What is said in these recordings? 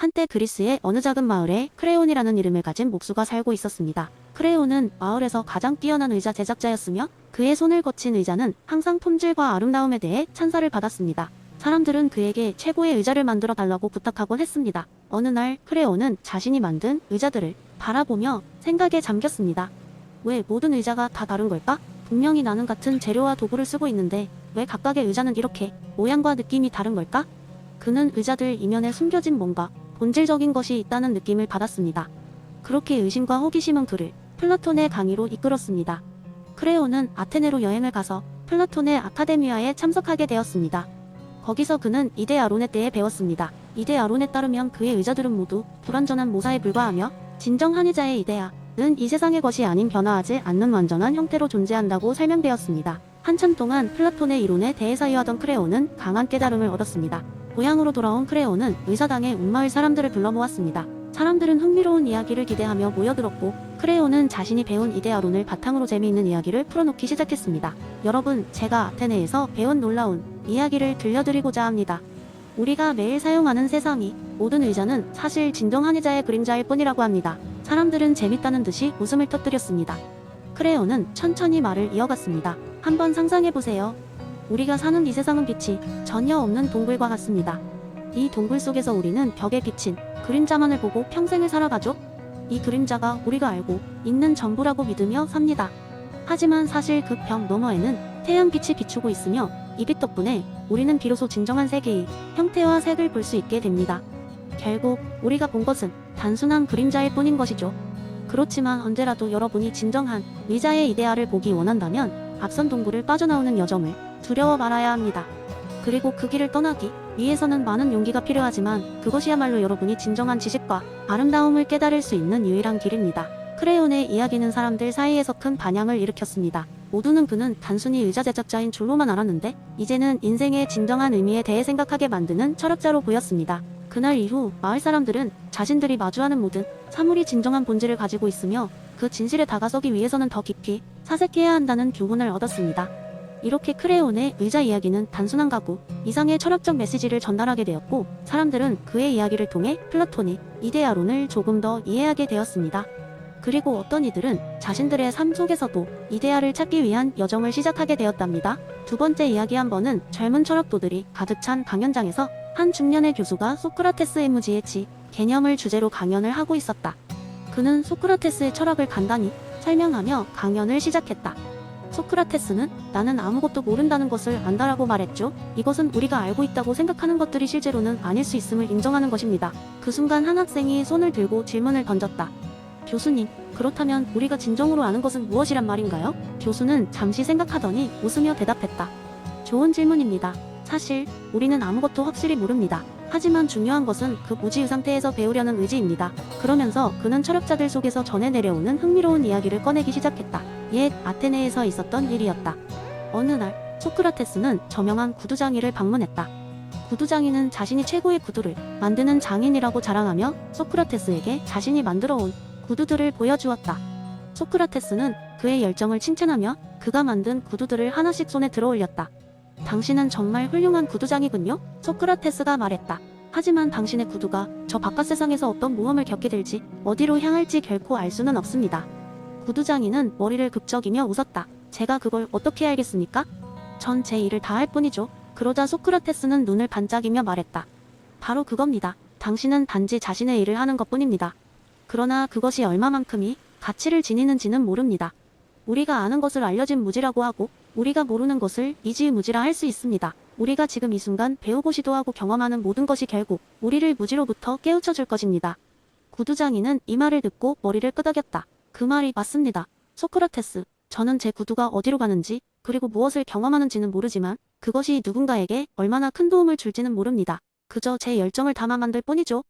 한때 그리스의 어느 작은 마을에 크레온이라는 이름을 가진 목수가 살고 있었습니다. 크레온은 마을에서 가장 뛰어난 의자 제작자였으며 그의 손을 거친 의자는 항상 품질과 아름다움에 대해 찬사를 받았습니다. 사람들은 그에게 최고의 의자를 만들어 달라고 부탁하곤 했습니다. 어느 날 크레온은 자신이 만든 의자들을 바라보며 생각에 잠겼습니다. 왜 모든 의자가 다 다른 걸까? 분명히 나는 같은 재료와 도구를 쓰고 있는데 왜 각각의 의자는 이렇게 모양과 느낌이 다른 걸까? 그는 의자들 이면에 숨겨진 뭔가 본질적인 것이 있다는 느낌을 받았습니다. 그렇게 의심과 호기심은 그를 플라톤의 강의로 이끌었습니다. 크레온은 아테네로 여행을 가서 플라톤의 아카데미아에 참석하게 되었습니다. 거기서 그는 이데 아론에 대해 배웠습니다. 이데 아론에 따르면 그의 의자들은 모두 불완전한 모사에 불과하며 진정한 의자의 이데아는 이 세상의 것이 아닌 변화하지 않는 완전한 형태로 존재한다고 설명되었습니다. 한참 동안 플라톤의 이론에 대해 사유하던 크레온은 강한 깨달음을 얻었습니다. 고향으로 돌아온 크레온은 의사당에 온 마을 사람들을 불러 모았습니다. 사람들은 흥미로운 이야기를 기대하며 모여들었고 크레온은 자신이 배운 이데아론을 바탕으로 재미있는 이야기를 풀어놓기 시작했습니다. 여러분, 제가 아테네에서 배운 놀라운 이야기를 들려드리고자 합니다. 우리가 매일 사용하는 세상이 모든 의자는 사실 진정한 의자의 그림자일 뿐이라고 합니다. 사람들은 재밌다는 듯이 웃음을 터뜨렸습니다. 크레온은 천천히 말을 이어갔습니다. 한번 상상해보세요. 우리가 사는 이 세상은 빛이 전혀 없는 동굴과 같습니다. 이 동굴 속에서 우리는 벽에 비친 그림자만을 보고 평생을 살아가죠. 이 그림자가 우리가 알고 있는 전부라고 믿으며 삽니다. 하지만 사실 그 벽 너머에는 태양빛이 비추고 있으며 이 빛 덕분에 우리는 비로소 진정한 세계의 형태와 색을 볼 수 있게 됩니다. 결국 우리가 본 것은 단순한 그림자일 뿐인 것이죠. 그렇지만 언제라도 여러분이 진정한 의자의 이데아를 보기 원한다면 앞선 동굴을 빠져나오는 여정을 두려워 말아야 합니다. 그리고 그 길을 떠나기 위해서는 많은 용기가 필요하지만 그것이야말로 여러분이 진정한 지식과 아름다움을 깨달을 수 있는 유일한 길입니다. 크레온의 이야기는 사람들 사이에서 큰 반향을 일으켰습니다. 모두는 그는 단순히 의자 제작자인 줄로만 알았는데 이제는 인생의 진정한 의미에 대해 생각하게 만드는 철학자로 보였습니다. 그날 이후 마을 사람들은 자신들이 마주하는 모든 사물이 진정한 본질을 가지고 있으며 그 진실에 다가서기 위해서는 더 깊이 사색해야 한다는 교훈을 얻었습니다. 이렇게 크레온의 의자 이야기는 단순한 가구 이상의 철학적 메시지를 전달하게 되었고 사람들은 그의 이야기를 통해 플라톤의 이데아론을 조금 더 이해하게 되었습니다. 그리고 어떤 이들은 자신들의 삶 속에서도 이데아를 찾기 위한 여정을 시작하게 되었답니다. 두 번째 이야기 한 번은 젊은 철학도들이 가득 찬 강연장에서 한 중년의 교수가 소크라테스의 무지의 개념을 주제로 강연을 하고 있었다. 그는 소크라테스의 철학을 간단히 설명하며 강연을 시작했다. 소크라테스는 나는 아무것도 모른다는 것을 안다라고 말했죠. 이것은 우리가 알고 있다고 생각하는 것들이 실제로는 아닐 수 있음을 인정하는 것입니다. 그 순간 한 학생이 손을 들고 질문을 던졌다. 교수님, 그렇다면 우리가 진정으로 아는 것은 무엇이란 말인가요? 교수는 잠시 생각하더니 웃으며 대답했다. 좋은 질문입니다. 사실 우리는 아무것도 확실히 모릅니다. 하지만 중요한 것은 그 무지의 상태에서 배우려는 의지입니다. 그러면서 그는 철학자들 속에서 전해 내려오는 흥미로운 이야기를 꺼내기 시작했다. 옛 아테네에서 있었던 일이었다. 어느 날 소크라테스는 저명한 구두장이를 방문했다. 구두장이는 자신이 최고의 구두를 만드는 장인이라고 자랑하며 소크라테스에게 자신이 만들어 온 구두들을 보여주었다. 소크라테스는 그의 열정을 칭찬하며 그가 만든 구두들을 하나씩 손에 들어올렸다. 당신은 정말 훌륭한 구두장이군요. 소크라테스가 말했다. 하지만 당신의 구두가 저 바깥 세상에서 어떤 모험을 겪게 될지 어디로 향할지 결코 알 수는 없습니다. 구두장이는 머리를 극적이며 웃었다. 제가 그걸 어떻게 알겠습니까? 전 제 일을 다 할 뿐이죠. 그러자 소크라테스는 눈을 반짝이며 말했다. 바로 그겁니다. 당신은 단지 자신의 일을 하는 것뿐입니다. 그러나 그것이 얼마만큼이 가치를 지니는지는 모릅니다. 우리가 아는 것을 알려진 무지라고 하고 우리가 모르는 것을 미지의 무지라 할 수 있습니다. 우리가 지금 이 순간 배우고 시도하고 경험하는 모든 것이 결국 우리를 무지로부터 깨우쳐 줄 것입니다. 구두장이는 이 말을 듣고 머리를 끄덕였다. 그 말이 맞습니다. 소크라테스, 저는 제 구두가 어디로 가는지 그리고 무엇을 경험하는지는 모르지만 그것이 누군가에게 얼마나 큰 도움을 줄지는 모릅니다. 그저 제 열정을 담아 만들 뿐이죠.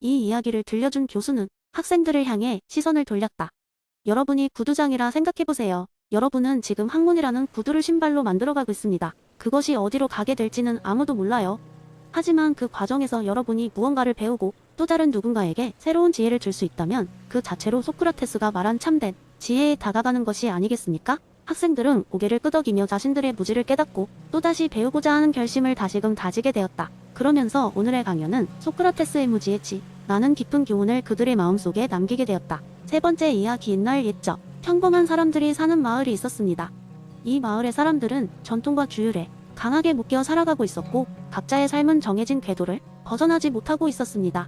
이 이야기를 들려준 교수는 학생들을 향해 시선을 돌렸다. 여러분이 구두장이라 생각해보세요. 여러분은 지금 학문이라는 구두를 신발로 만들어가고 있습니다. 그것이 어디로 가게 될지는 아무도 몰라요. 하지만 그 과정에서 여러분이 무언가를 배우고 또 다른 누군가에게 새로운 지혜를 줄 수 있다면 그 자체로 소크라테스가 말한 참된 지혜에 다가가는 것이 아니겠습니까? 학생들은 고개를 끄덕이며 자신들의 무지를 깨닫고 또다시 배우고자 하는 결심을 다시금 다지게 되었다. 그러면서 오늘의 강연은 소크라테스의 무지의 나는 깊은 교훈을 그들의 마음속에 남기게 되었다. 세 번째 이야기. 옛날 옛적 평범한 사람들이 사는 마을이 있었습니다. 이 마을의 사람들은 전통과 규율에 강하게 묶여 살아가고 있었고 각자의 삶은 정해진 궤도를 벗어나지 못하고 있었습니다.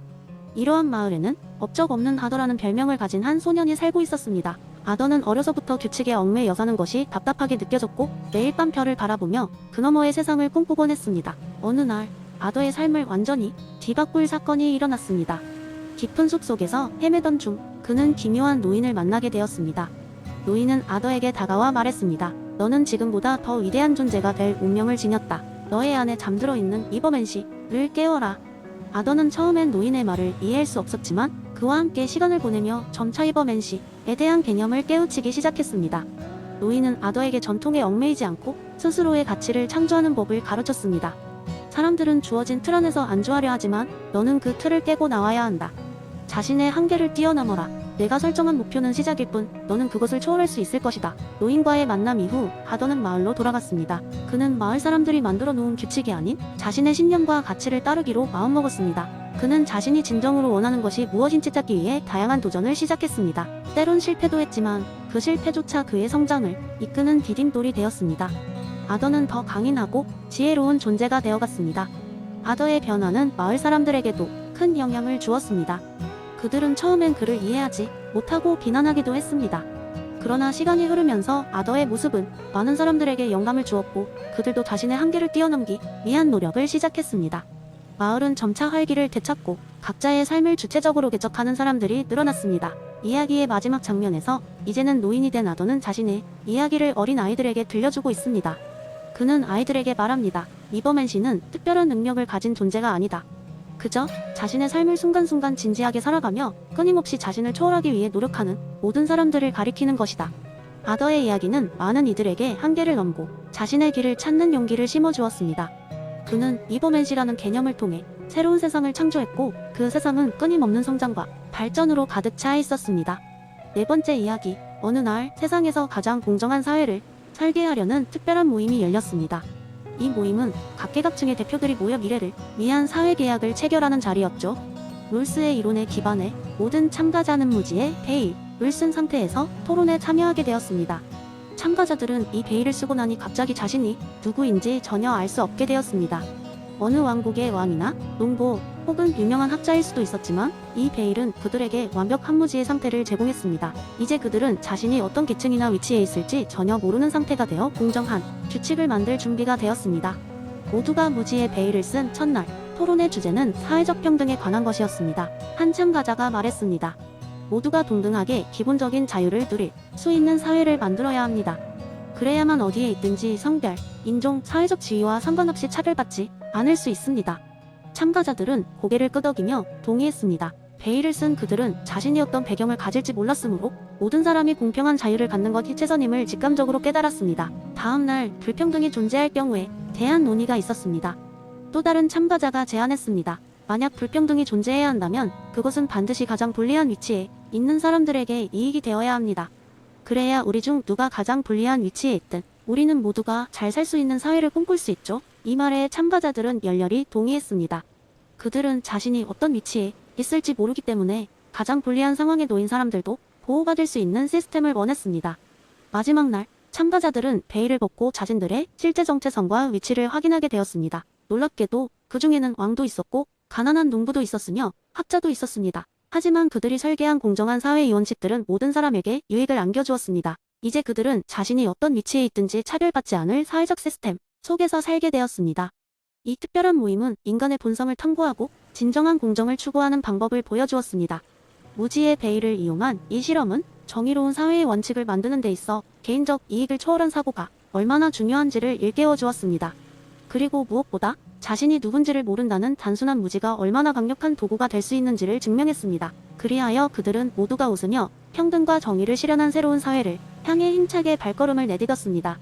이러한 마을에는 업적 없는 아더라는 별명을 가진 한 소년이 살고 있었습니다. 아더는 어려서부터 규칙에 얽매여 사는 것이 답답하게 느껴졌고 매일 밤 별을 바라보며 그 너머의 세상을 꿈꾸곤 했습니다. 어느 날 아더의 삶을 완전히 뒤바꿀 사건이 일어났습니다. 깊은 숲 속에서 헤매던 중 그는 기묘한 노인을 만나게 되었습니다. 노인은 아더에게 다가와 말했습니다. 너는 지금보다 더 위대한 존재가 될 운명을 지녔다. 너의 안에 잠들어 있는 이버맨시를 깨워라. 아더는 처음엔 노인의 말을 이해할 수 없었지만 그와 함께 시간을 보내며 점차 이버맨시에 대한 개념을 깨우치기 시작했습니다. 노인은 아더에게 전통에 얽매이지 않고 스스로의 가치를 창조하는 법을 가르쳤습니다. 사람들은 주어진 틀 안에서 안주하려 하지만 너는 그 틀을 깨고 나와야 한다. 자신의 한계를 뛰어넘어라. 내가 설정한 목표는 시작일 뿐 너는 그것을 초월할 수 있을 것이다. 노인과의 만남 이후 아더는 마을로 돌아갔습니다. 그는 마을 사람들이 만들어 놓은 규칙이 아닌 자신의 신념과 가치를 따르기로 마음먹었습니다. 그는 자신이 진정으로 원하는 것이 무엇인지 찾기 위해 다양한 도전을 시작했습니다. 때론 실패도 했지만 그 실패조차 그의 성장을 이끄는 디딤돌이 되었습니다. 아더는 더 강인하고 지혜로운 존재가 되어갔습니다. 아더의 변화는 마을 사람들에게도 큰 영향을 주었습니다. 그들은 처음엔 그를 이해하지 못하고 비난하기도 했습니다. 그러나 시간이 흐르면서 아더의 모습은 많은 사람들에게 영감을 주었고 그들도 자신의 한계를 뛰어넘기 위한 노력을 시작했습니다. 마을은 점차 활기를 되찾고 각자의 삶을 주체적으로 개척하는 사람들이 늘어났습니다. 이야기의 마지막 장면에서 이제는 노인이 된 아더는 자신의 이야기를 어린 아이들에게 들려주고 있습니다. 그는 아이들에게 말합니다. 이버맨시는 특별한 능력을 가진 존재가 아니다. 그저 자신의 삶을 순간순간 진지하게 살아가며 끊임없이 자신을 초월하기 위해 노력하는 모든 사람들을 가리키는 것이다. 아더의 이야기는 많은 이들에게 한계를 넘고 자신의 길을 찾는 용기를 심어주었습니다. 그는 이버맨시라는 개념을 통해 새로운 세상을 창조했고 그 세상은 끊임없는 성장과 발전으로 가득 차 있었습니다. 네 번째 이야기. 어느 날 세상에서 가장 공정한 사회를 설계하려는 특별한 모임이 열렸습니다. 이 모임은 각계각층의 대표들이 모여 미래를 위한 사회계약을 체결하는 자리였죠. 롤스의 이론에 기반해 모든 참가자는 무지의 베일을 쓴 상태에서 토론에 참여하게 되었습니다. 참가자들은 이 베일을 쓰고 나니 갑자기 자신이 누구인지 전혀 알 수 없게 되었습니다. 어느 왕국의 왕이나 농부 혹은 유명한 학자일 수도 있었지만 이 베일은 그들에게 완벽한 무지의 상태를 제공했습니다. 이제 그들은 자신이 어떤 계층이나 위치에 있을지 전혀 모르는 상태가 되어 공정한 규칙을 만들 준비가 되었습니다. 모두가 무지의 베일을 쓴 첫날, 토론의 주제는 사회적 평등에 관한 것이었습니다. 한 참가자가 말했습니다. 모두가 동등하게 기본적인 자유를 누릴 수 있는 사회를 만들어야 합니다. 그래야만 어디에 있든지 성별, 인종, 사회적 지위와 상관없이 차별받지 않을 수 있습니다. 참가자들은 고개를 끄덕이며 동의했습니다. 베일을 쓴 그들은 자신이 어떤 배경을 가질지 몰랐으므로 모든 사람이 공평한 자유를 갖는 것이 최선임을 직감적으로 깨달았습니다. 다음 날 불평등이 존재할 경우에 대한 논의가 있었습니다. 또 다른 참가자가 제안했습니다. 만약 불평등이 존재해야 한다면 그것은 반드시 가장 불리한 위치에 있는 사람들에게 이익이 되어야 합니다. 그래야 우리 중 누가 가장 불리한 위치에 있든 우리는 모두가 잘 살 수 있는 사회를 꿈꿀 수 있죠. 이 말에 참가자들은 열렬히 동의했습니다. 그들은 자신이 어떤 위치에 있을지 모르기 때문에 가장 불리한 상황에 놓인 사람들도 보호받을 수 있는 시스템을 원했습니다. 마지막 날, 참가자들은 베일을 벗고 자신들의 실제 정체성과 위치를 확인하게 되었습니다. 놀랍게도 그 중에는 왕도 있었고 가난한 농부도 있었으며 학자도 있었습니다. 하지만 그들이 설계한 공정한 사회의 원칙들은 모든 사람에게 유익을 안겨주었습니다. 이제 그들은 자신이 어떤 위치에 있든지 차별받지 않을 사회적 시스템 속에서 살게 되었습니다. 이 특별한 모임은 인간의 본성을 탐구하고 진정한 공정을 추구하는 방법을 보여주었습니다. 무지의 베일을 이용한 이 실험은 정의로운 사회의 원칙을 만드는 데 있어 개인적 이익을 초월한 사고가 얼마나 중요한지를 일깨워 주었습니다. 그리고 무엇보다 자신이 누군지를 모른다는 단순한 무지가 얼마나 강력한 도구가 될 수 있는지를 증명했습니다. 그리하여 그들은 모두가 웃으며 평등과 정의를 실현한 새로운 사회를 향해 힘차게 발걸음을 내디뎠습니다.